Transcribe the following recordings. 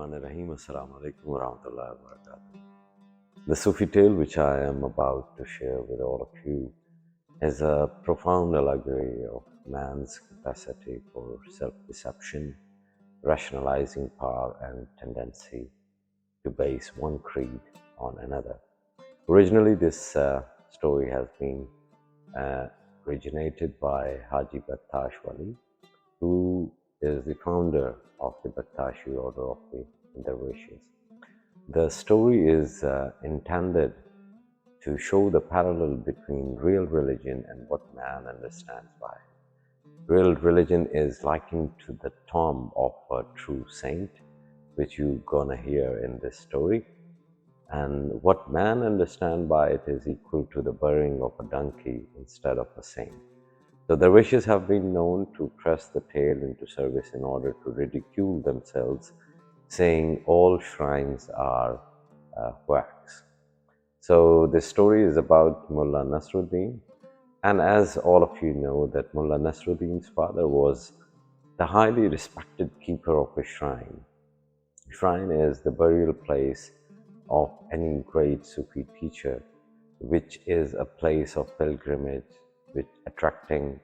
Bismillahirrahmanirrahim. Assalamu alaikum wa rahmatullahi wa barakatuh. The Sufi tale which I am about to share with all of you is a profound allegory of man's capacity for self-deception, rationalizing power, and tendency to base one creed on another. Originally, this story has been originated by Haji Battash Wali, who is the founder of the Battashi order of the Dervishes. The story is intended to show the parallel between real religion and what man understands by it. Real religion is likened to the tomb of a true saint, which you're gonna hear in this story. And what man understands by it is equal to the burying of a donkey instead of a saint. The dervishes have been known to press the tale into service in order to ridicule themselves, saying all shrines are wax. So this story is about Mullah Nasruddin, and as all of you know that Mullah Nasruddin's father was the highly respected keeper of a shrine. Shrine is the burial place of any great Sufi teacher, which is a place of pilgrimage, which attracting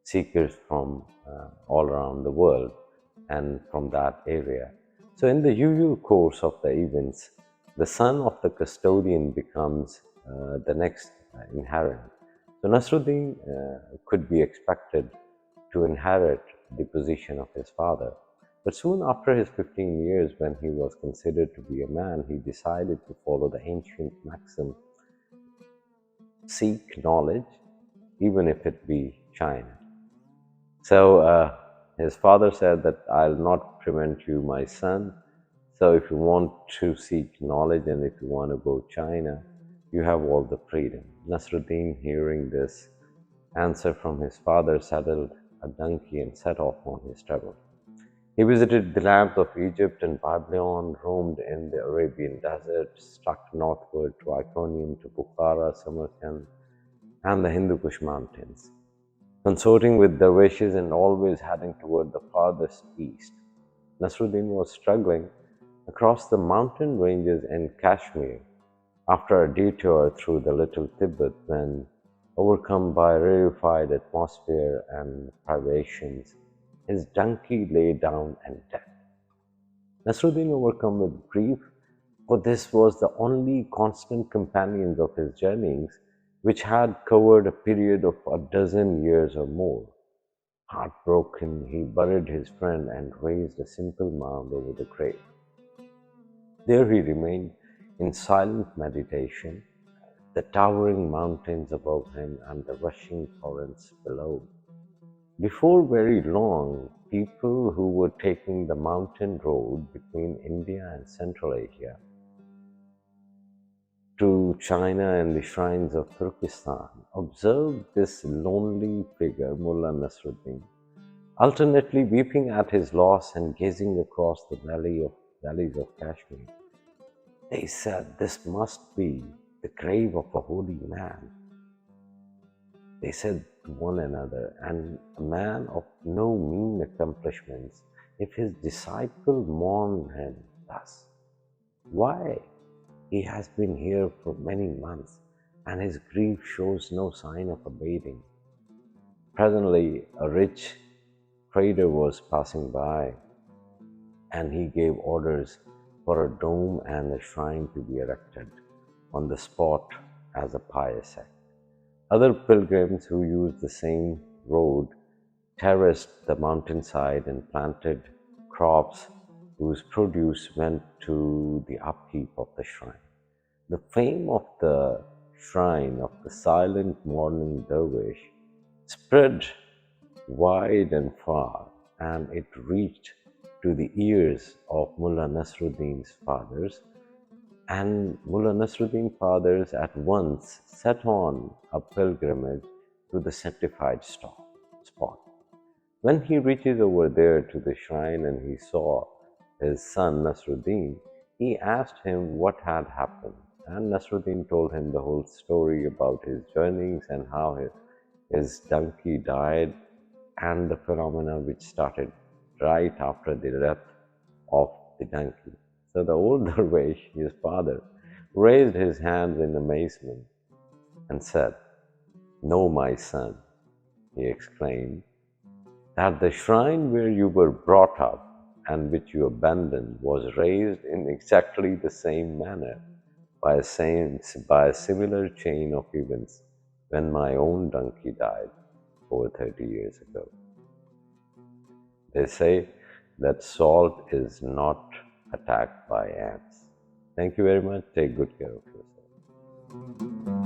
seekers from all around the world and from that area. So in the usual course of the events, the son of the custodian becomes the next inherit. So Nasruddin could be expected to inherit the position of his father. But soon after his 15 years, when he was considered to be a man, he decided to follow the ancient maxim, seek knowledge, even if it be China. So his father said that I'll not prevent you, my son. So if you want to seek knowledge and if you want to go China, you have all the freedom. Nasruddin, hearing this answer from his father, saddled a donkey and set off on his travel. He visited the lands of Egypt and Babylon, roamed in the Arabian desert, struck northward to Iconium, to Bukhara, Samarkand, and the Hindu Kush mountains, consorting with dervishes and always heading toward the farthest east. Nasruddin was struggling across the mountain ranges in Kashmir after a detour through the Little Tibet when, overcome by rarefied atmosphere and privations, his donkey lay down and dead. Nasruddin, overcome with grief, for this was the only constant companion of his journeys, which had covered a period of a dozen years or more. Heartbroken, he buried his friend and raised a simple mound over the grave. There he remained in silent meditation, the towering mountains above him and the rushing torrents below. Before very long, people who were taking the mountain road between India and Central Asia to China and the shrines of Turkestan observed this lonely figure, Mullah Nasruddin, alternately weeping at his loss and gazing across the valleys of Kashmir. They said, "This must be the grave of a holy man." They said to one another, "And a man of no mean accomplishments, if his disciple mourn him thus, why? He has been here for many months, and his grief shows no sign of abating." Presently, a rich trader was passing by, and he gave orders for a dome and a shrine to be erected on the spot as a pious act. Other pilgrims who used the same road terraced the mountainside and planted crops whose produce went to the upkeep of the shrine. The fame of the shrine of the silent mourning dervish spread wide and far, and it reached to the ears of Mullah Nasruddin's fathers, and Mullah Nasruddin's fathers at once set on a pilgrimage to the sanctified spot. When he reaches over there to the shrine and he saw his son Nasruddin, he asked him what had happened, and Nasruddin told him the whole story about his journeys and how his donkey died and the phenomena which started right after the death of the donkey. So the old dervish, his father, raised his hands in amazement and said, "No, my son," he exclaimed, "that the shrine where you were brought up and which you abandoned was raised in exactly the same manner by a similar chain of events when my own donkey died over 30 years ago." They say that salt is not attacked by ants. Thank you very much. Take good care of yourself.